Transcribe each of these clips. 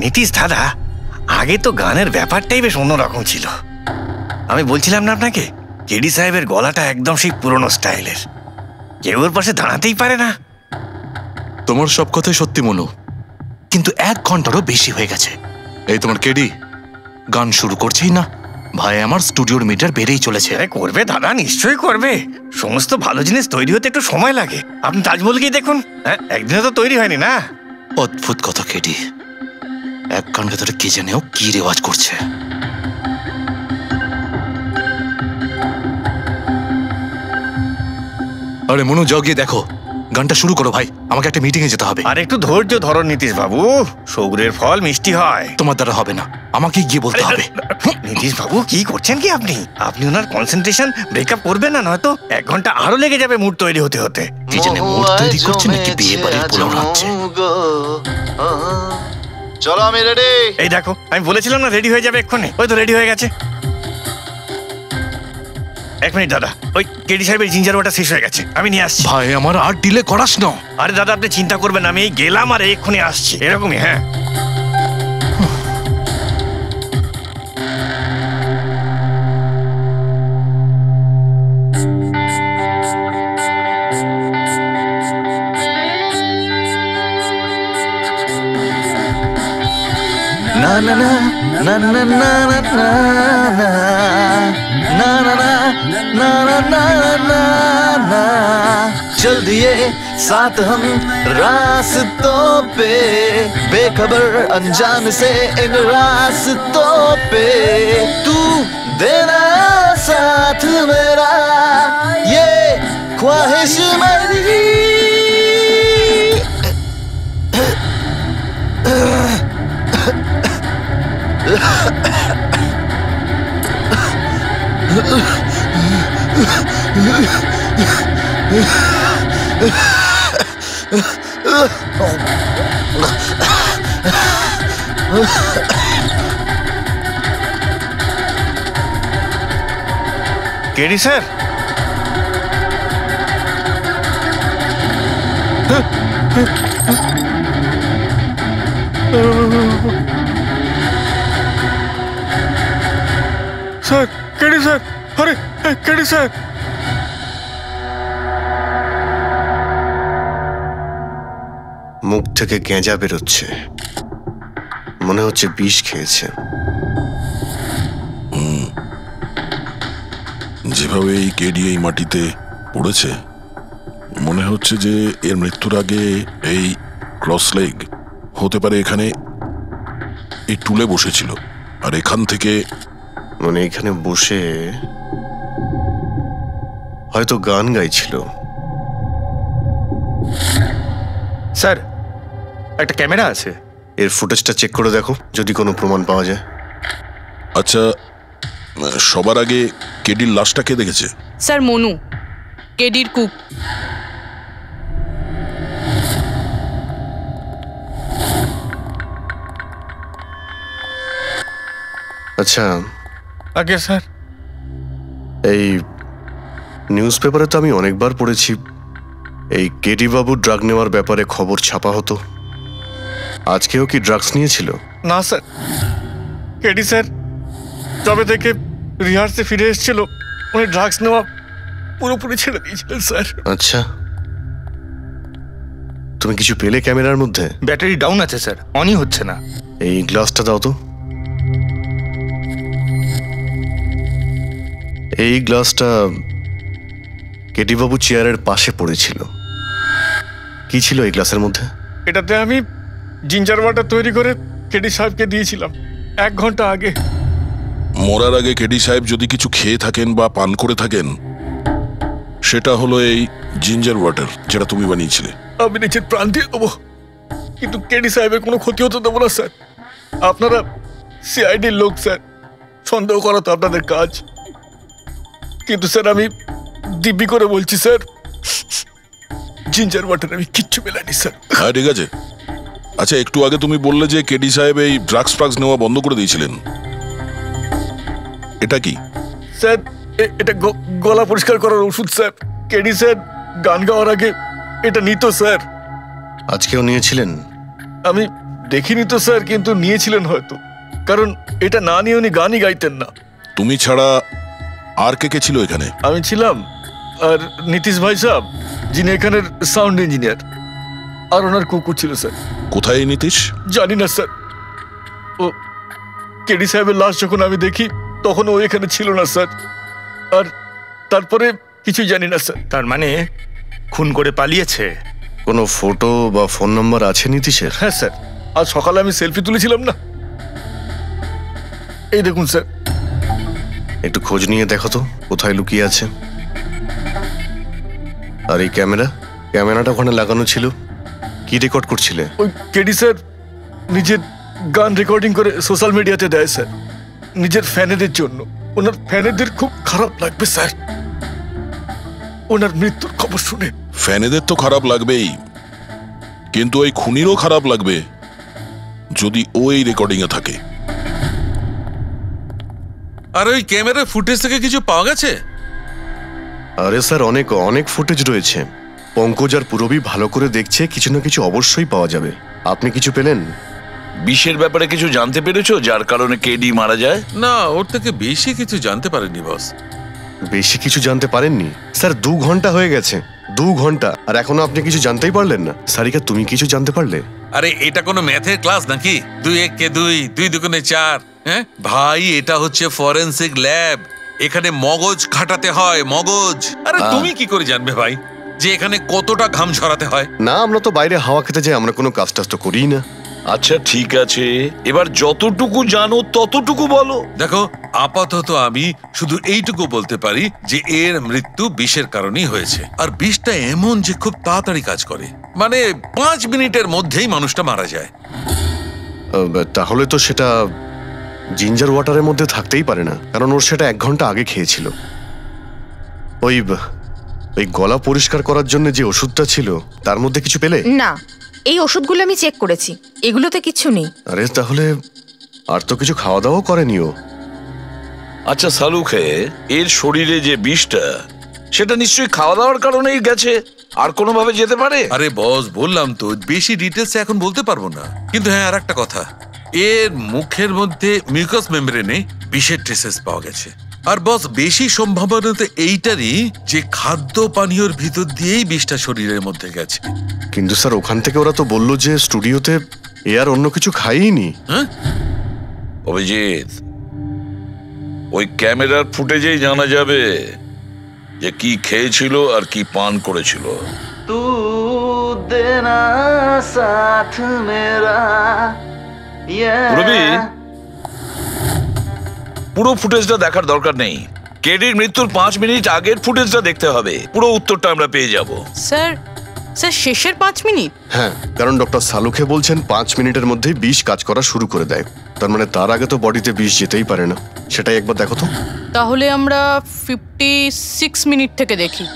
নীতিশ দাদা, আগে তো গানের ব্যাপারটাই বেশ অন্যরকম ছিল। আমি বলছিলাম না আপনাকে, কেডি সাহেবের গলাটা একদম সেই পুরনো স্টাইলের, কেউ ওর পাশে দাঁড়াতেই পারে না। তোমার সব কথাই সত্যি মনু, কিন্তু 1 ঘন্টারও বেশি হয়ে গেছে। এই তোমার কেডি গান শুরু করছেই না। ভাই আমার স্টুডিওর মিটার বেড়েই চলেছে। করবে দাদা, নিশ্চয়ই করবে। সমস্ত ভালো জিনিস তৈরি হতে একটু সময় লাগে। আপনি তাজমহলকেই দেখুন, একদিনে তো তৈরি হয়নি না। অদ্ভুত কথা কেডি, 1 গান ভেতরে কে জানেও কি রেওয়াজ করছে। আরে মনু, যাও গিয়ে দেখো, গানটা শুরু করো ভাই, আমাকে একটা মিটিং এ যেতে হবে। আর একটু ধৈর্য ধরো নীতিশ বাবু, সৌরের ফল মিষ্টি হয়। তোমার দ্বারা হবে না, আমাকে গিয়ে বলতে হবে। নীতিশ বাবু কি করছেন কি আপনি? আপনি ওনার কনসেন্ট্রেশন ব্রেকআপ করবেন না, নয়তো 1 ঘন্টা আরো লেগে যাবে মুড তৈরি হতে হতে। কি জানে মুড তৈরি করছে নাকি বিয়ে বাড়ির পোলাও রাখছে। চলো আমি রেডি। এই দেখো, আমি বলেছিলাম না রেডি হয়ে যাবে এক্ষুনি। ওই তো রেডি হয়ে গেছে। 1 মিনিট দাদা, ওই কেডি সাহেবের জিঞ্জার ওয়াটার শেষ হয়ে গেছে, আমি নিয়ে আসছি। ভাই আমার আর ডিলে করাস না। আরে দাদা আপনি চিন্তা করবেন না, আমি এই গেলাম আর এক্ষুনি আসছি, এরকমই। হ্যাঁ না না না না না না না না না না ना ना ना ना ना चल दिए साथ हम रास्तों पे, बेखबर अनजान से इन रास्तों पे, तू देना साथ मेरा ये ख्वाहिश मेरी। KD sir, sir KD sir, আরে কেডি স্যার। মুখ থেকে গেঁজা বেরোচ্ছে, মনে হচ্ছে বিষ খেয়েছে। যেভাবে এই কেডি এই মাটিতে পড়েছে, মনে হচ্ছে যে এর মৃত্যুর আগে এই ক্রস লেগ হতে পারে এখানে এই টুলে বসেছিল, আর এখান থেকে মানে এখানে বসে হয়তো গান গাইছিল। স্যার একটা ক্যামেরা আছে, এর ফুটেজটা চেক করে দেখো, যদি কোনো প্রমাণ পাওয়া যায়। আচ্ছা, সবার আগে কেডির লাশটা কে দেখেছে? স্যার মনু, কেডির কুক। আচ্ছা আগে স্যার, এই নিউজ পেপারে তো আমি অনেকবার পড়েছি এই কেডি বাবু ড্রাগ নেওয়ার ব্যাপারে খবর ছাপা হতো। আজকেও কি ড্রাগস নিয়েছিল? না স্যার, কেডি স্যার তবে থেকে রিহার্সে ফিরে এসেছিল, উনি ড্রাগস নেওয়া পুরোপুরি ছেড়ে দিয়েছিলেন স্যার। আচ্ছা, তুমি কিছু পেলে ক্যামেরার মধ্যে? ব্যাটারি ডাউন আছে স্যার, অনই হচ্ছে না। এই গ্লাসটা দাও তো। এই গ্লাসটা কেডি বাবু চেয়ারের পাশে পড়েছিল। কি ছিল এই গ্লাসের মধ্যে? এটাতে আমি জিঞ্জার ওয়াটার তৈরি করে কেডি সাহেবকে দিয়েছিলাম 1 ঘন্টা আগে। মরার আগে কেডি সাহেব যদি কিছু খেয়ে থাকেন বা পান করে থাকেন, সেটা হলো এই জিঞ্জার ওয়াটার, যেটা তুমি বানিয়েছিলে। আমি নিজের প্রাণ দিয়ে দেবো, কিন্তু কেডি সাহেবের কোনো ক্ষতি হতে দেবো না স্যার। আপনারা সিআইডির লোক স্যার, সন্দেহ করা তো আপনাদের কাজ, কিন্তু স্যার আমি দিব্যি করে বলছি স্যার, জিঞ্জার ওয়াটার আমি কিচ্ছু মেলাইনি স্যার। হ্যাঁ ঠিক আছে। আচ্ছা, একটু আগে তুমি বললে যে কেডি সাহেব এই ড্রাগস ফ্রাগস নেওয়া বন্ধ করে দিয়েছিলেন, এটা কি? স্যার এটা গলা পরিষ্কার করার ওষুধ স্যার। কেডি স্যার গান গাওয়ার আগে এটা নিত স্যার। আজকেও নিয়েছিলেন? আমি দেখিনি তো স্যার, কিন্তু নিয়েছিলেন হয়তো, কারণ এটা না নিয়ে উনি গানই গাইতেন না। তুমি ছাড়া আর কে কে ছিল এখানে? আমি ছিলাম, আর নীতিশ ভাই সাহেব যিনি এখানের সাউন্ড ইঞ্জিনিয়ার, আর ওনার কুকুর ছিল স্যার। কোথায় এই নীতিশ? জানি না স্যার, ও কেডি সাহেবের লাশ যখন আমি দেখি তখন ও এখানে ছিল না স্যার, আর তারপরে কিছুই জানি না স্যার। তার মানে খুন করে পালিয়েছে? কোনো ফটো বা ফোন নাম্বার আছে নীতিশের? হ্যাঁ স্যার, আজ সকালে আমি সেলফি তুলেছিলাম না, এই দেখুন স্যার। একটু খোঁজ নিয়ে দেখো তো কোথায় লুকিয়ে আছে। আর এই ক্যামেরাটা ওখানে লাগানো ছিল, কি রেকর্ড করছিলে? ওই কেডি স্যার নিজের গান রেকর্ডিং করে সোশ্যাল মিডিয়াতে দেয় স্যার, নিজের ফ্যানেদের জন্য। ওনার ফ্যানেদের খুব খারাপ লাগবে স্যার ওনার মৃত্যুর খবর শুনে। ফ্যানেদের তো খারাপ লাগবেই, কিন্তু ওই খুনিরও খারাপ লাগবে যদি ও এই রেকর্ডিং এ থাকে। আর ওই ক্যামেরার ফুটেজ থেকে কিছু পাওয়া গেছে? আরে স্যার, অনেক অনেক ফুটেজ রয়েছে। পঙ্কজ আর পুরবী ভালো করে দেখছে, কিছু না কিছু অবশ্যই পাওয়া যাবে। আপনি কিছু পেলেন? বিষের ব্যাপারে কিছু জানতে পেরেছো যার কারণে কেডি মারা যায়? না, ওর থেকে বেশি কিছু জানতে পারেনি বস। বেশি কিছু জানতে পারেননি স্যার? 2 ঘন্টা হয়ে গেছে, 2 ঘন্টা, আর এখনো আপনি কিছু জানতেই পারলেন না। সারিকা, তুমি কিছু জানতে পারলে? আরে এটা কোনো ম্যাথের ক্লাস নাকি? 2 × 1 = 2, 2 × 2 = 4। হ্যাঁ ভাই, এটা হচ্ছে ফরেনসিক ল্যাব, এখানে মগজ খাটাতে হয়, মগজ। আরে তুমি কি করে জানবে ভাই যে এখানে কতটা ঘাম ঝরাতে হয়? না, আমরা তো বাইরে হাওয়া খেতে যাই, আমরা কোনো কাজ টাজ তো করিই না। আচ্ছা ঠিক আছে, এবার যতটুকু জানো ততটুকু বলো। দেখো, আপাতত আমি শুধু এইটুকু বলতে পারি যে এর মৃত্যু বিষের কারণেই হয়েছে। আর বিষটা এমন যে খুব তাড়াতাড়ি কাজ করে, মানে 5 মিনিটের মধ্যেই মানুষটা মারা যায়। তাহলে তো সেটা জিঞ্জার ওয়াটারের মধ্যে থাকতেই পারে না, কারণ ওর সেটা 1 ঘন্টা আগে খেয়েছিল। ওই গলা পরিষ্কার করার জন্য যে ওষুধটা ছিল তার মধ্যে কিছু পেলে? না, এই ওষুধগুলো আমি চেক করেছি, এগুলোতে কিছু নেই। আরে তাহলে আর তো কিছু খাওয়া দাওয়া করেনি ও। আচ্ছা সালুখে, এর শরীরে যে বিষটা, সেটা নিশ্চয়ই খাওয়া দাওয়ার কারণেই গেছে, আর কোনোভাবে যেতে পারে? আরে বস, বললাম তো বেশি ডিটেলস এখন বলতে পারবো না। কিন্তু হ্যাঁ, আর একটা কথা, এর মুখের মধ্যে মিউকাস মেমব্রেনে বিষের ট্রেসেস পাওয়া গেছে। আর বস, বেশি সম্ভাবনা তো এইটারই যে খাদ্য পানীয়র ভিতর দিয়েই বিষটা শরীরের মধ্যে গেছে। কিন্তু স্যার, ওখান থেকে ওরা তো বললো যে স্টুডিওতে এ আর অন্য কিছু খাইনি। হ্যাঁ অভিজিৎ, ওই ক্যামেরার ফুটেজেই জানা যাবে যে কি খেয়েছিল আর কি পান করেছিল। तू देना साथ मेरा রবি, পুরো ফুটেজটা দেখার দরকার নেই, কেডির মৃত্যুর 5 মিনিট আগের ফুটেজটা দেখতে হবে, পুরো উত্তরটা আমরা পেয়ে যাব। স্যার, শেষের 5 মিনিট? হ্যাঁ, কারণ ডক্টর সালুখে বলছেন 5 মিনিটের মধ্যেই বিষ কাজ করা শুরু করে দেয়। তার মানে তার আগে তো বডিতে বিষ যেতেই পারে না। সেটাই একবার দেখো তো। তাহলে আমরা 56 মিনিট থেকে দেখি।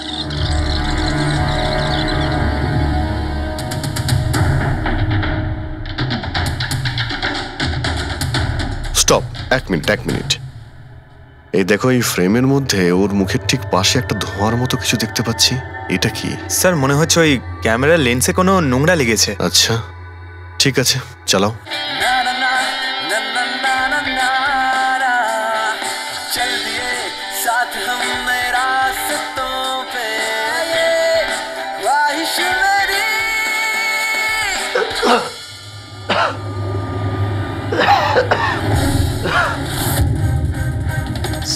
Stop, 1 minute. এই দেখো, এই ফ্রেমের মধ্যে ওর মুখের ঠিক পাশে একটা ধোঁয়ার মতো কিছু দেখতে পাচ্ছি। এটা কি? স্যার, মনে হচ্ছে ওই ক্যামেরার লেন্সে কোনো নোংরা লেগেছে। আচ্ছা ঠিক আছে, চালাও। चल दिए साथ हम रास्तों पे, ख्वाहिश मेरी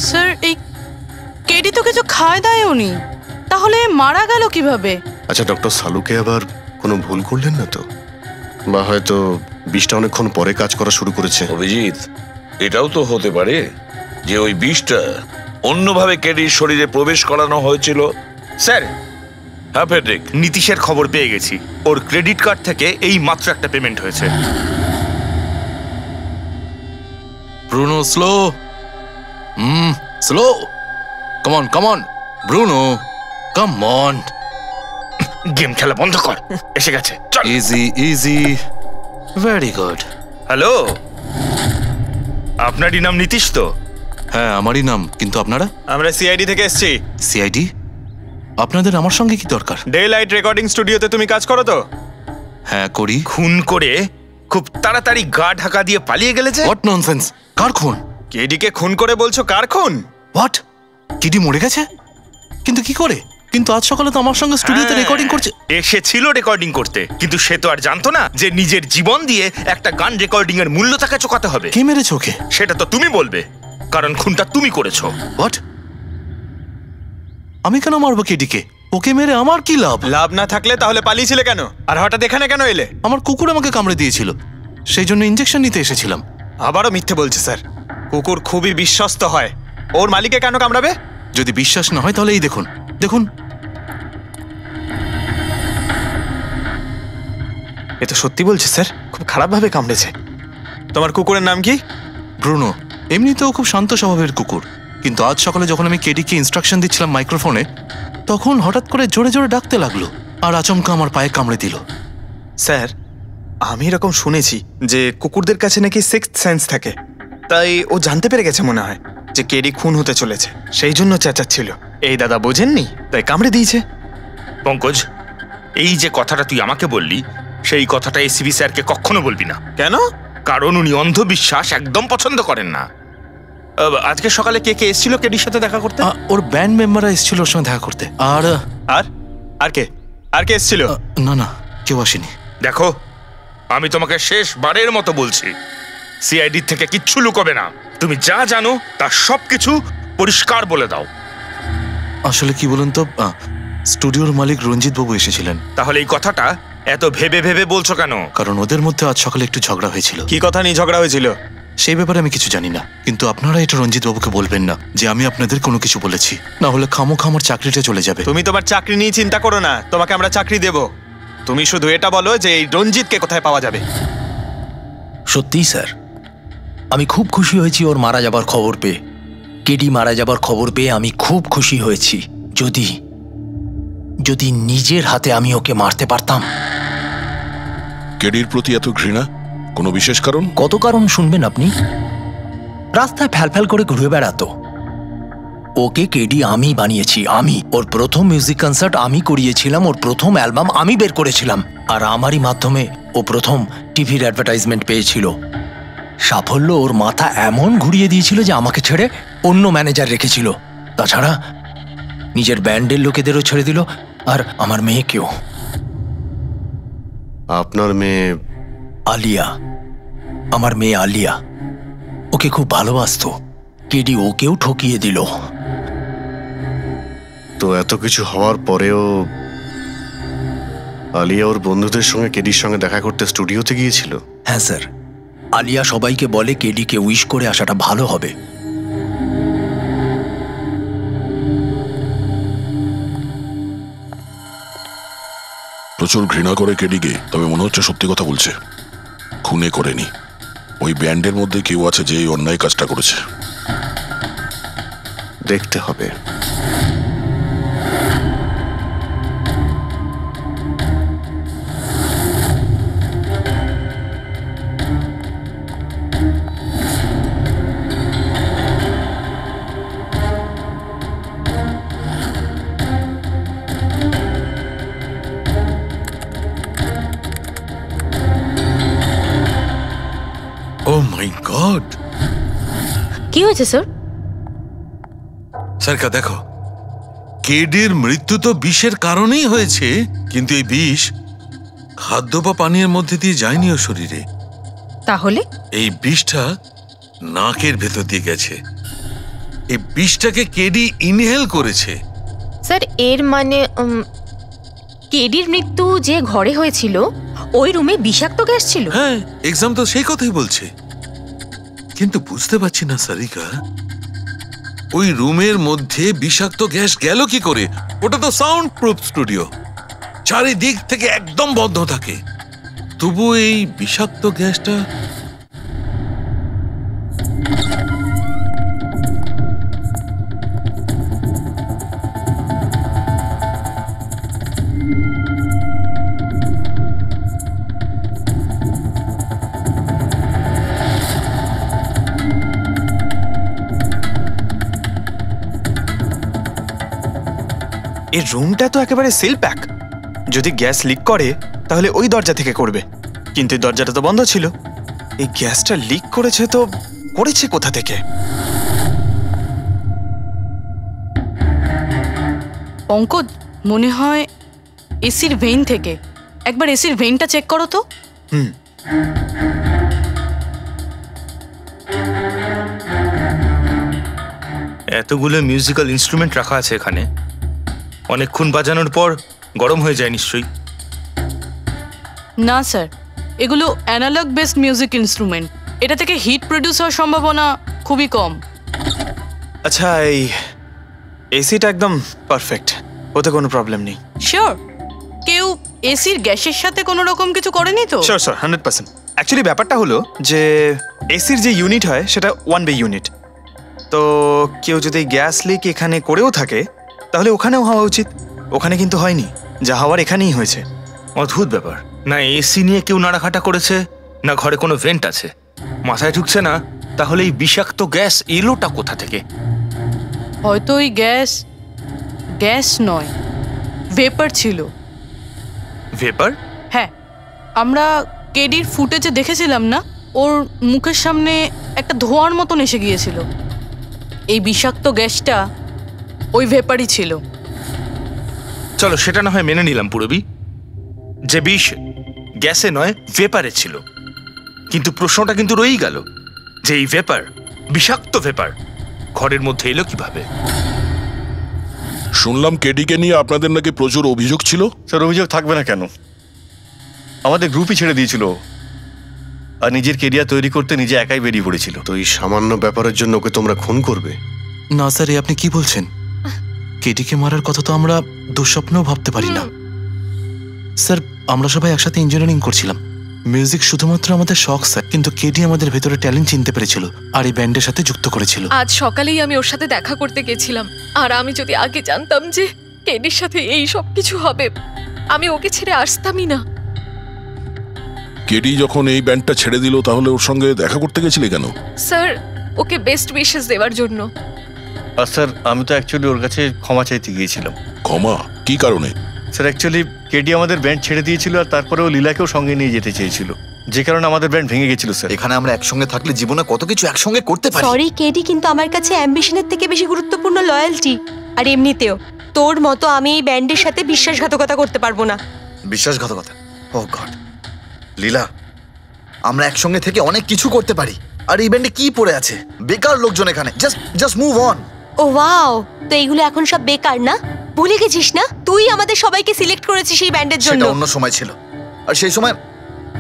স্যার, এই কেডি তো কিছু খায় দায়ও নি, তাহলে মারা গেল কিভাবে? আচ্ছা, ডক্টর সালুকে আবার কোনো ভুল করলেন না তো? বা হয়তো বিষটা অনেকক্ষণ পরে কাজ করা শুরু করেছে। অভিজিৎ, এটাও তো হতে পারে যে ওই বিষটা অন্যভাবে কেডির শরীরে প্রবেশ করানো হয়েছিল। স্যার, হ্যাঁ ফেডরিক, নীতিশের খবর পেয়ে গেছি। ওর ক্রেডিট কার্ড থেকে এই মাত্র একটা পেমেন্ট হয়েছে। Bruno, slow. Slow. Come on Bruno, come on. Game খেলা বন্ধ কর, এসে গেছে, চল। Easy, very good. হ্যালো, আপনারই নাম নীতিশ তো? হ্যাঁ, আমারই নাম। কিন্তু আপনারা? আমরা সিআইডি থেকে এসেছি। সিআইডি? আপনাদের আমার সঙ্গে কি দরকার? ডে লাইট রেকর্ডিং স্টুডিওতে তুমি কাজ করো তো? হ্যাঁ, করি। খুন করে খুব তাড়াতাড়ি গা ঢাকা দিয়ে পালিয়ে গেলে যে। What nonsense! কার খুন? কেডিকে খুন করে বলছো কার খুন? হোয়াট? কেডি মরে গেছে? কিন্তু কি করে? কিন্তু আজ সকালে তো আমার সঙ্গে স্টুডিওতে রেকর্ডিং করছে। এসেছিল রেকর্ডিং করতে, কিন্তু সে তো আর জানতো না যে নিজের জীবন দিয়ে একটা গান রেকর্ডিং এর মূল্য তাকে চোকাতে হবে। কে মেরেছে ওকে? সেটা তো তুমি বলবে, কারণ খুনটা তুমি করেছো। হোয়াট? আমি কেন মারবো কেডিকে? ওকে মেরে আমার কি লাভ? লাভ না থাকলে তাহলে পালিয়েছিলে কেন? আর হঠাৎ এখানে কেন এলে? আমার কুকুর আমাকে কামড়ে দিয়েছিল, সেই জন্য ইনজেকশন নিতে এসেছিলাম। আবারও মিথ্যে বলছে স্যার। কুকুর খুবই বিশ্বস্ত হয়, ওর মালিককে কেন কামড়াবে? যদি বিশ্বাস না হয় তাহলে এই দেখুন, দেখুন। এ তো সত্যি বলছে স্যার, খুব খারাপভাবে কামড়েছে। তোমার কুকুরের নাম কি? ব্রুনো। এমনিতেও খুব শান্ত স্বভাবের কুকুর, কিন্তু আজ সকালে যখন আমি কেডিকে ইনস্ট্রাকশন দিচ্ছিলাম মাইক্রোফোনে, তখন হঠাৎ করে জোরে জোরে ডাকতে লাগলো আর আচমকা আমার পায়ে কামড়ে দিল। স্যার, আমি এরকম শুনেছি যে কুকুরদের কাছে নাকি সিক্সথ সেন্স থাকে, তাই ও জানতে পেরে গেছে মনে হয় যে কেডি খুন হতে চলেছে, সেই জন্য চেঁচাচ্ছিল। এই দাদা বোঝেননি, তাই কামড়ে দিয়েছে। পঙ্কজ, এই যে কথাটা তুই আমাকে বললি, সেই কথাটা এসিবি স্যারকে কখনো বলবি না। কেন? কারণ উনি অন্ধবিশ্বাস একদম পছন্দ করেন না। আজকে সকালে কে কে এসেছিল কেডির সাথে দেখা করতে? ওর ব্যান্ড মেম্বাররা এসেছিল ওর সঙ্গে দেখা করতে। আর আর আর কে আর কে এসেছিল? না না, কেউ আসেনি। দেখো, আমি তোমাকে শেষবারের মতো বলছি, সিআইডি থেকে কিচ্ছু লুকোবে না। তুমি যা জানো তার সবকিছু পরিষ্কার বলে দাও। আসলে কি বলুন তো, স্টুডিওর মালিক রঞ্জিত বাবু এসেছিলেন। তাহলে এই কথাটা এত ভেবে ভেবে বলছো কেন? কারণ ওদের মধ্যে আজ সকালে একটু ঝগড়া হয়েছিল। কি কথা নিয়ে ঝগড়া হয়েছিল? সেই ব্যাপারে আমি কিছু জানি না, কিন্তু আপনারা এটা রঞ্জিত বাবুকে বলবেন না যে আমি আপনাদের কোনো কিছু বলেছি, না হলে খামোখা আমার চাকরিটা চলে যাবে। তুমি তোমার চাকরি নিয়ে চিন্তা করো না, তোমাকে আমরা চাকরি দেব। তুমি শুধু এটা বলো যে এই রঞ্জিতকে কোথায় পাওয়া যাবে। সত্যিই স্যার, আমি খুব খুশি হয়েছি ওর মারা যাবার খবর পেয়ে। কেডি মারা যাবার খবর পেয়ে আমি খুব খুশি হয়েছি। যদি যদি নিজের হাতে আমি ওকে মারতে পারতাম। কেডির প্রতি এত ঘৃণা, কোনো বিশেষ কারণ? কত কারণ শুনবেন আপনি? রাস্তায় ফ্যালফ্যাল করে ঘুরে বেড়াতো। ওকে কেডি আমি বানিয়েছি, আমি। ওর প্রথম মিউজিক কনসার্ট আমি করিয়েছিলাম, ওর প্রথম অ্যালবাম আমি বের করেছিলাম, আর আমারই মাধ্যমে ও প্রথম টিভির অ্যাডভার্টাইজমেন্ট পেয়েছিল। সাফল্য ওর মাথা এমন ঘুরিয়ে দিয়েছিল যে আমাকে ছেড়ে অন্য ম্যানেজার রেখেছিল। তাছাড়া নিজের ব্যান্ডের লোকেদেরও ছেড়ে দিল, আর আমার মেয়েকেও। আপনার মেয়ে? আলিয়া, আমার মেয়ে আলিয়া। ওকে খুব ভালোবাসতো, কেডি ওকেও ঠকিয়ে দিল। তো এত কিছু হওয়ার পরেও আলিয়া ওর বন্ধুদের সঙ্গে কেডির সঙ্গে দেখা করতে স্টুডিওতে গিয়েছিল? হ্যাঁ স্যার, আলিয়া সবাইকে বলে কেডিকে উইশ করে আসাটা ভালো হবে। প্রচুর ঘৃণা করে কেডিকে, তবে মনে হচ্ছে সত্যি কথা বলছে। খুনে করেনি, ওই ব্যান্ডের মধ্যে কেউ আছে যে এই অন্যায় কাজটা করেছে। দেখতে হবে। ও মাই গড! কি হয়েছে স্যার? সরকার দেখো, কেডির মৃত্যু তো বিষের কারণেই হয়েছে, কিন্তু এই বিষ খাদ্য বা পানীয়ের মধ্যে দিয়ে যায়নি ও শরীরে। তাহলে এই বিষটা নাকের ভেতর দিয়ে গেছে। এই বিষটাকে কেডি ইনহেল করেছে। স্যার, এর মানে কেডির মৃত্যু যে ঘরে হয়েছিল ওই রুমে বিষাক্ত গ্যাস ছিল? হ্যাঁ, এক্সাম তো সেই কথাই বলছে, কিন্তু বুঝতে পারছি না সারিকা, ওই রুমের মধ্যে বিষাক্ত গ্যাস গেল কি করে? ওটা তো সাউন্ড প্রুফ স্টুডিও, চারিদিক থেকে একদম বন্ধ থাকে, তবু এই বিষাক্ত গ্যাসটা এই রুমটা তো একেবারে সিল প্যাক। যদি গ্যাস লিক করে তাহলে ওই দরজা থেকে করবে। কিন্তু এই দরজাটা তো বন্ধ ছিল। এই গ্যাসটা লিক করেছে তো করেছে কোথা থেকে? পঙ্কজ, মনে হয় এসির ভেইন থেকে। একবার এসির ভেইনটা চেক করো তো। এতগুলো মিউজিক্যাল ইনস্ট্রুমেন্ট রাখা আছে এখানে, অনেকক্ষণ বাজানোর পর গরম হয়ে যায় নিশ্চয়ই। না স্যার, এগুলো অ্যানালগ বেসড মিউজিক ইনস্ট্রুমেন্ট। এটা থেকে হিট প্রডিউস হওয়ার সম্ভাবনা খুবই কম। আচ্ছা, এই এসিটা একদম পারফেক্ট, ওতে কোনো প্রবলেম নেই? শিওর? কেউ এসির গ্যাসের সাথে কোনো রকম কিছু করেনি তো? Sure sir, 100%। অ্যাকচুয়ালি ব্যাপারটা হলো যে এসির যে ইউনিট হয় সেটা 1 বে ইউনিট। তো কেউ যদি গ্যাস লিক এখানে করেও থাকে তাহলে ওখানেও হওয়া উচিত। ওখানে কিন্তু হয়নি, যা হওয়ার এখানেই হয়েছে। অদ্ভুত ব্যাপার, না এসি নিয়ে কেউ নাড়াঘাটা করেছে, না ঘরে কোনো ভেন্ট আছে। মাথায় ঢুকছে না তাহলে এই বিষাক্ত গ্যাস এলোটা কোথা থেকে? হয়তো ওই গ্যাস নয়, ভেপার ছিল। ভেপার? হ্যাঁ, আমরা কেডির ফুটেজে দেখেছিলাম না, ওর মুখের সামনে একটা ধোঁয়ার মতন এসে গিয়েছিল। এই বিষাক্ত গ্যাসটা ওই ভেপারই ছিল। চলো সেটা না হয় মেনে নিলাম পুরবি, যে বিষ গ্যাসে নয় ভেপারে ছিল। কিন্তু প্রশ্নটা কিন্তু রয়েই গেল যে এই ভেপার, বিষাক্ত ভেপার ঘরের মধ্যে এলো কিভাবে? শুনলাম কেডিকে নিয়ে আপনাদের নাকি প্রচুর অভিযোগ ছিল। স্যার, অভিযোগ থাকবে না কেন? আমাদের গ্রুপই ছেড়ে দিয়েছিল, আর নিজের কেরিয়ার তৈরি করতে নিজে একাই বেরিয়ে পড়েছিল। তো এই সামান্য ব্যাপারের জন্য ওকে তোমরা খুন করবে? না স্যার, এ আপনি কি বলছেন? কেডিকে মারার কথা তো আমরা দুঃস্বপ্নেও ভাবতে পারি না। স্যার, আমরা সবাই একসাথে ইঞ্জিনিয়ারিং করছিলাম। মিউজিক শুধুমাত্র আমাদের শখ স্যার, কিন্তু কেডি আমাদের ভেতরে ট্যালেন্ট চিনতে পেরেছিল আর এই ব্যান্ডের সাথে যুক্ত করেছিল। আজ সকালেই আমি ওর সাথে দেখা করতে গেছিলাম, আর আমি যদি আগে জানতাম যে কেডির সাথে এই সব কিছু হবে, আমি ওকে ছেড়ে আসতামই না। কেডি যখন এই ব্যান্ডটা ছেড়ে দিল তাহলে ওর সঙ্গে দেখা করতে গেছিলে কেন? স্যার, ওকে বেস্ট উইশেস দেওয়ার জন্য। আর স্যার, আমি তো অ্যাকচুয়ালি ওর কাছে ক্ষমা চাইতে গিয়েছিলাম। ক্ষমা? কি কারণে? স্যার, অ্যাকচুয়ালি কেডি আমাদের ব্যান্ড ছেড়ে দিয়েছিল, আর তারপরেও লীলাকেও সঙ্গে নিয়ে যেতে চেয়েছিল, যে কারণে আমাদের ব্যান্ড ভেঙে গেছিল স্যার। এখানে আমরা একসঙ্গে থাকলে জীবনে কত কিছু একসঙ্গে করতে পারি। সরি কেডি, কিন্তু আমার কাছে অ্যাম্বিশনের থেকে বেশি গুরুত্বপূর্ণ লয়্যালটি। আর এমনিতেও তোর মতো আমি এই ব্যান্ডের সাথে বিশ্বাসঘাতকতা করতে পারবো না। বিশ্বাসঘাতকতা? ও গড লীলা, আমরা একসঙ্গে থেকে অনেক কিছু করতে পারি। আর এই ব্যান্ডে কি পড়ে আছে? বেকার লোকজন এখানে। Just move on. ও ওয়াও, তো এইগুলো এখন সব বেকার না? ভুলে গেছিস না তুই আমাদের সবাইকে সিলেক্ট করেছিস এই ব্যান্ডের জন্য? সেটা অন্য সময় ছিল, আর সেই সময়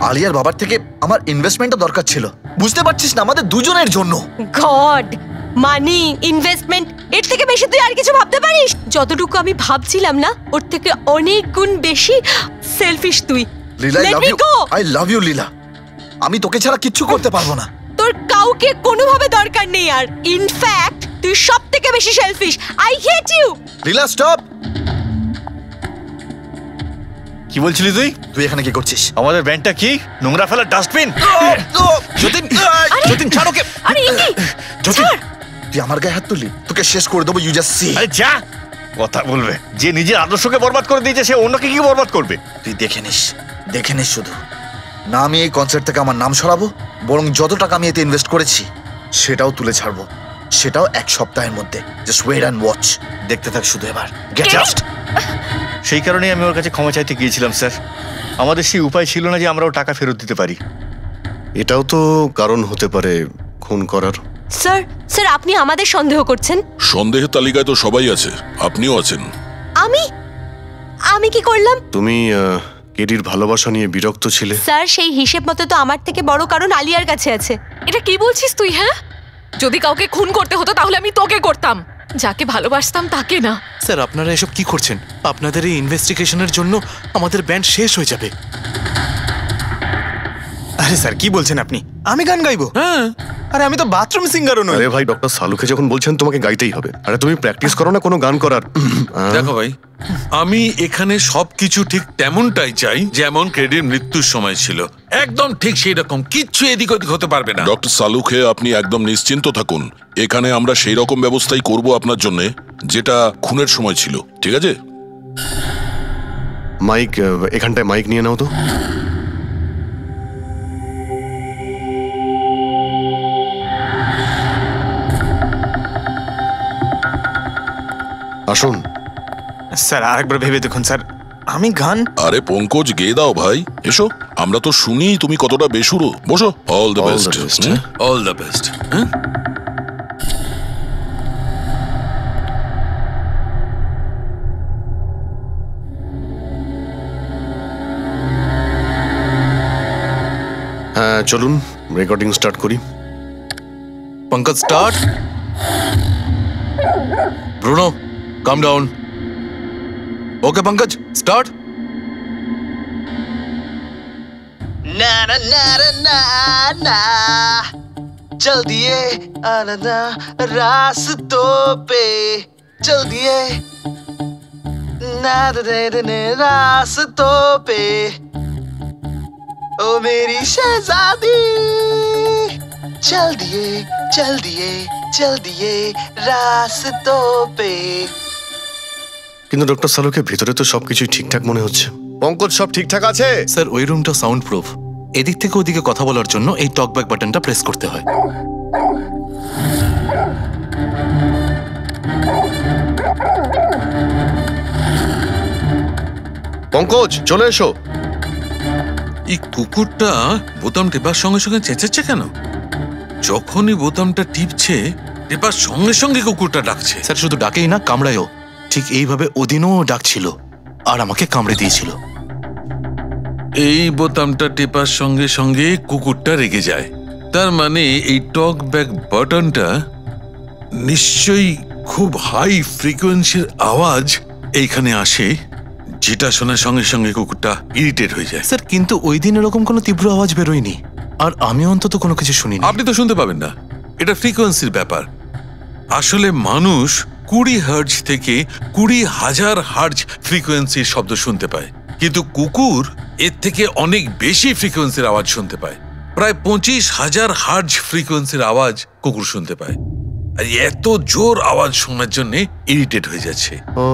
আলিয়ার বাবার থেকে আমার ইনভেস্টমেন্টটা দরকার ছিল। বুঝতে পারছিস না, আমাদের দুজনের জন্য। গড, মানি, ইনভেস্টমেন্ট, এর থেকে বেশি তুই আর কিছু ভাবতে পারিস? যতটুকু আমি ভাবছিলাম না, ওর থেকে অনেক গুণ বেশি সেলফিশ তুই। লীলা, আই লাভ ইউ লীলা। আমি তোকে ছাড়া কিচ্ছু করতে পারবো না। তোর কাউকে কোনোভাবে দরকার নেই, আর ইনফ্যাক্ট তুই সবথেকে বেশি selfish. I hate you. Leela stop. কি বলছিলি তুই? তুই এখানে কি করছিস? আমাদের ব্যান্ডটা কি নোংরা ফেলার ডাস্টবিন? যতীন, যতীন ছাড় ওকে। আরে ইনি, যতীন, তুই আমার গায়ে হাত তুললি, তোকে শেষ করে দেবো। You just see. আরে যা, কথা বলবে। যে নিজের আদর্শকে বরবাদ করে দিয়েছে সে অন্যকে কি বরবাদ করবে? তুই দেখে নিস শুধু। না আমি এই কনসার্ট থেকে আমার নাম সরাবো, বরং যত টাকা আমি এতে ইনভেস্ট করেছি সেটাও তুলে ছাড়বো, সেটাও 1 সপ্তাহের মধ্যে। Just wait and watch. দেখতে থাক শুধু এবার। Get out. সেই কারণেই আমি ওর কাছে ক্ষমা চাইতে গিয়েছিলাম স্যার। আমাদের সেই উপায় ছিল না যে আমরাও টাকা ফেরত দিতে পারি। এটাও তো কারণ হতে পারে খুন করার। স্যার, আপনি আমাদের সন্দেহ করছেন? সন্দেহের তালিকায় তো সবাই আছে, আপনিও আছেন। আমি কি করলাম? তুমি কেডির ভালোবাসা নিয়ে বিরক্ত ছিলে। স্যার, সেই হিসেব মতো তো আমার থেকে বড় কারণ আলিয়ার কাছে আছে। এটা কি বলছিস তুই? হ্যাঁ, যদি কাউকে খুন করতে হতো তাহলে আমি তোকে করতাম, যাকে ভালোবাসতাম তাকে না। স্যার, আপনারা এসব কি করছেন? আপনাদের এই ইনভেস্টিগেশনের জন্য আমাদের ব্যান্ড শেষ হয়ে যাবে। আরে স্যার, কি বলছেন আপনি? আমি গান গাইবো? হ্যাঁ, আরে আমি তো বাথরুম সিঙ্গারও নই। আরে ভাই, ডক্টর সালুকে যখন বলছেন তোমাকে গাইতেই হবে। আরে তুমি প্র্যাকটিস করো না কোনো গান করার? দেখো ভাই, আমি এখানে সবকিছু ঠিক তেমনটাই চাই যেমন কেডির মৃত্যুর সময় ছিল, একদম ঠিক সেই রকম। কিচ্ছু এদিক ওদিক হতে পারবে না। ডক্টর সালুকে আপনি একদম নিশ্চিন্ত থাকুন। এখানে আমরা সেই রকম ব্যবস্থাই করব আপনার জন্য যেটা খুনের সময় ছিল, ঠিক আছে? মাইক, এখানটায় মাইক নিয়ে নাও তো। আসুন। স্যার আরেকবার ভেবে দেখুন স্যার, আমি গান। আরে পঙ্কজ, গেয়ে দাও ভাই, এসো। আমরা তো শুনি তুমি কতটা বেসুরো। বসো। All the best. All the best. হ্যাঁ, হ্যাঁ চলুন রেকর্ডিং স্টার্ট করি। Pankaj start. Bruno calm down. Okay Pankaj start. ना ना ना ना ना चल दिए आना रास्तों पे चल दिए ना दे रास्तों पे ओ मेरी शहजादी चल दिए चल दिए चल दिए रास्तों पे। কিন্তু ডক্টর সালুকে ভিতরে তো সবকিছুই ঠিকঠাক মনে হচ্ছে। পঙ্কজ সব ঠিকঠাক আছে? স্যার ওই রুমটা সাউন্ড প্রুফ। এদিক থেকে ওদিকে কথা বলার জন্য এই টকব্যাক বাটনটা প্রেস করতে হয়। পঙ্কজ চলে এসো। এই কুকুরটা বোতাম টেপার সঙ্গে সঙ্গে চেঁচাচ্ছে কেন? যখনই বোতামটা টিপছে টেপার সঙ্গে সঙ্গে কুকুরটা ডাকছে। স্যার শুধু ডাকেই না, কামড়ায়ও। ঠিক এইভাবে ওদিনও ডাকছিল আর আমাকে কামড়ে দিয়েছিল। এই বোতামটা টেপার সঙ্গে সঙ্গে কুকুরটা রেগে যায়। তার মানে এই টক ব্যাক বাটনটা নিশ্চয়ই খুব হাই ফ্রিকোয়েন্সির আওয়াজ এইখানে আসে, যেটা শোনার সঙ্গে সঙ্গে কুকুরটা ইরিটেট হয়ে যায়। স্যার কিন্তু ওই দিন এরকম কোনো তীব্র আওয়াজ বেরোয়নি, আর আমি অন্তত কোনো কিছু শুনিনি। আপনি তো শুনতে পাবেন না, এটা ফ্রিকোয়েন্সির ব্যাপার। আসলে মানুষ 20 হার্জ থেকে 20,000 হার্জ ফ্রিকোয়েন্সির শব্দ শুনতে পায়, কিন্তু কুকুর এর থেকে অনেক বেশি ফ্রিকোয়েন্সির আওয়াজ শুনতে পায়। প্রায় 25,000 হার্জ ফ্রিকোয়েন্সির আওয়াজ কুকুর শুনতে পায়। আর এত জোর আওয়াজ শোনার জন্য ইরিটেট হয়ে যাচ্ছে। ও